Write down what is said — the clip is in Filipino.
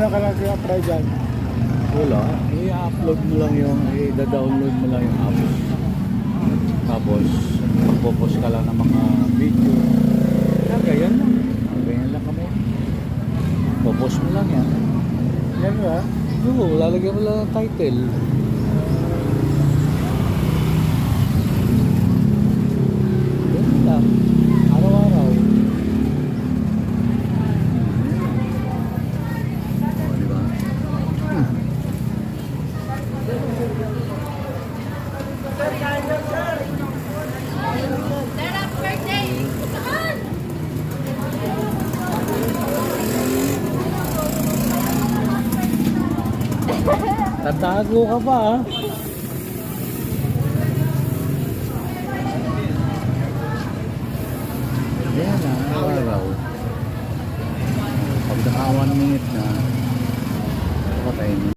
paano ka lang apply dyan? Wala. I-upload mo lang yung, i-download mo lang yung app. Tapos, magpo-post ka lang ng mga video. Ganyan lang. Ganyan lang kami. Popost mo lang yan. Yan ba? Oo, lalagyan mo lang ng title. Ganyan lang. Araw-araw. O, diba? Tatago ka pa, ha? Yan na, araw. Pag naka 1 minute na, patay mo.